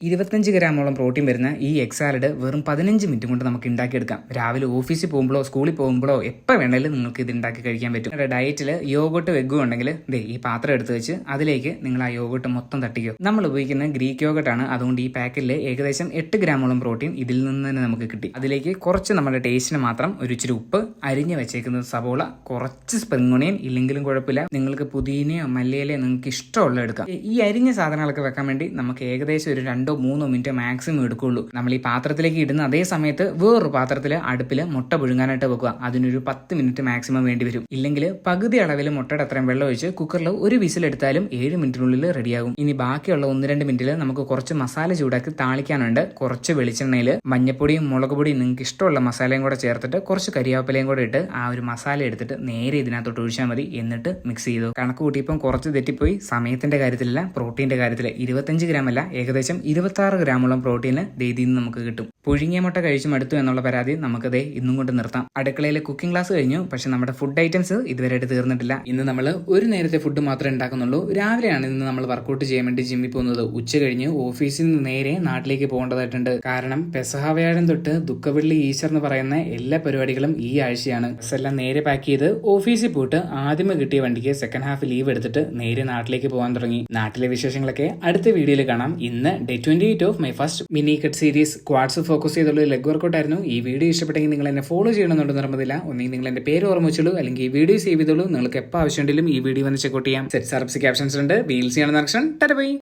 25 ഗ്രാമോളം protein വരുന്ന ഈ egg salad വെറും 15 മിനിറ്റ് കൊണ്ട് നമുക്ക് ഉണ്ടാക്കിയെടുക്കാം. രാവിലെ ഓഫീസിൽ പോകുമ്പോഴോ സ്കൂളിൽ പോകുമ്പോഴോ എപ്പോൾ വേണമെങ്കിലും നിങ്ങൾക്ക് ഇത് ഉണ്ടാക്കി കഴിക്കാൻ പറ്റും. നിങ്ങളുടെ ഡയറ്റിൽ യോഗോട്ട് വെഗും ഉണ്ടെങ്കിൽ ഈ പാത്രം എടുത്ത് വെച്ച് അതിലേക്ക് നിങ്ങൾ ആ യോഗോട്ട് മൊത്തം തട്ടിക്കോ. നമ്മൾ ഉപയോഗിക്കുന്ന ഗ്രീക്ക് യോഗട്ടാണ്. അതുകൊണ്ട് ഈ പാക്കറ്റിൽ ഏകദേശം 8 ഗ്രാമോളം പ്രോട്ടീൻ ഇതിൽ നിന്ന് തന്നെ നമുക്ക് കിട്ടി. അതിലേക്ക് കുറച്ച് നമ്മുടെ ടേസ്റ്റിന് മാത്രം ഒരു ഇച്ചിരി ഉപ്പ്, അരിഞ്ഞ് വെച്ചേക്കുന്നത് സവോള, കുറച്ച് സ്പ്രിംഗ് ഒണിയൻ ഇല്ലെങ്കിലും കുഴപ്പമില്ല, നിങ്ങൾക്ക് പുതിനയോ മല്ലിയിലയോ നിങ്ങൾക്ക് ഇഷ്ടമുള്ള എടുക്കാം. ഈ അരിഞ്ഞ സാധനങ്ങളൊക്കെ വെക്കാൻ വേണ്ടി നമുക്ക് ഏകദേശം ഒരു 2-3 മിനിറ്റ് മാക്സിമം എടുക്കുള്ളൂ. നമ്മൾ ഈ പാത്രത്തിലേക്ക് ഇടുന്ന അതേ സമയത്ത് വേറൊരു പാത്രത്തിൽ അടുപ്പിൽ മുട്ട പുഴുങ്ങാനായിട്ട് വെക്കുക. അതിനൊരു 10 മിനിറ്റ് മാക്സിമം വേണ്ടി വരും. ഇല്ലെങ്കിൽ പകുതി അളവിൽ മുട്ടയുടെ അത്രയും വെള്ളം ഒഴിച്ച് കുക്കറിൽ ഒരു വിസിലെടുത്താലും 7 മിനിറ്റിനുള്ളിൽ റെഡിയാകും. ഇനി ബാക്കിയുള്ള 1-2 മിനിറ്റിൽ നമുക്ക് കുറച്ച് മസാല ചൂടാക്കി താളിക്കാനുണ്ട്. കുറച്ച് വെളിച്ചെണ്ണയിൽ മഞ്ഞപ്പൊടിയും മുളക് പൊടിയും നിങ്ങൾക്ക് ഇഷ്ടമുള്ള മസാലയും കൂടെ ചേർത്തിട്ട് കുറച്ച് കരിയാപ്പിലയും കൂടെ ഇട്ട് ആ ഒരു മസാല എടുത്തിട്ട് നേരെ ഇതിനകത്തോട്ട് ഒഴിച്ചാൽ മതി. എന്നിട്ട് മിക്സ് ചെയ്തു. കണക്ക് കൂട്ടിയപ്പം കുറച്ച് തെറ്റിപ്പോയി. സമയത്തിന്റെ കാര്യത്തിലല്ല, പ്രോട്ടീന്റെ കാര്യത്തിൽ 25 ഗ്രാം അല്ല, ഏകദേശം 26 ഗ്രാമോളം പ്രോട്ടീന് ഇതിൽ നിന്ന് നമുക്ക് കിട്ടും. പുഴുങ്ങിയ മുട്ട കഴിച്ചു മടുത്തു എന്നുള്ള പരാതി നമുക്കത് ഇന്നും കൊണ്ട് നിർത്താം. അടുക്കളയിൽ കുക്കിംഗ് ക്ലാസ് കഴിഞ്ഞു, പക്ഷെ നമ്മുടെ ഫുഡ് ഐറ്റംസ് ഇതുവരെയായിട്ട് തീർന്നിട്ടില്ല. ഇന്ന് നമ്മൾ ഒരു നേരത്തെ ഫുഡ് മാത്രമേ ഉണ്ടാക്കുന്നുള്ളൂ. രാവിലെയാണ് ഇന്ന് നമ്മൾ വർക്കൗട്ട് ചെയ്യാൻ വേണ്ടി ജിമ്മിൽ പോകുന്നത്. ഉച്ച കഴിഞ്ഞ് ഓഫീസിൽ നിന്ന് നേരെ നാട്ടിലേക്ക് പോകേണ്ടതായിട്ടുണ്ട്. കാരണം പെസഹ വ്യാഴം തൊട്ട് ദുഃഖവെള്ളി ഈസ്റ്റർ എന്ന് പറയുന്ന എല്ലാ പരിപാടികളും ഈ ആഴ്ചയാണ്. എല്ലാം നേരെ പാക്ക് ചെയ്ത് ഓഫീസിൽ പോയിട്ട് ആദ്യമേ കിട്ടിയ വണ്ടിക്ക് സെക്കൻഡ് ഹാഫ് ലീവ് എടുത്തിട്ട് നേരെ നാട്ടിലേക്ക് പോകാൻ തുടങ്ങി. നാട്ടിലെ വിശേഷങ്ങളൊക്കെ അടുത്ത വീഡിയോയിൽ കാണാം. ഇന്ന് day 28 of my first mini cut series quads focus ചെയ്തുള്ള ലെഗ് വർക്കൗട്ട് ആയിരുന്നു. ഈ വീഡിയോ ഇഷ്ടപ്പെട്ടെങ്കിൽ നിങ്ങൾ എന്നെ ഫോളോ ചെയ്യണമെന്നുണ്ട് നിർബന്ധമില്ല. ഒന്നെങ്കിൽ നിങ്ങൾ എന്റെ പേര് ഓർമ്മ വെച്ചോളൂ, അല്ലെങ്കിൽ ഈ വീഡിയോ സേവ് ചെയ്തോളൂ. നിങ്ങൾക്ക് എപ്പോൾ ആവശ്യമുണ്ടെങ്കിലും ഈ വീഡിയോ വന്ന് ചെക്കൗട്ട് ചെയ്യാം. സെറ്റ് സർപ്സ് ക്യാപ്ഷൻസ് ഉണ്ട്. വീൽസ് ചെയ്യണമെന്ന് ബൈ.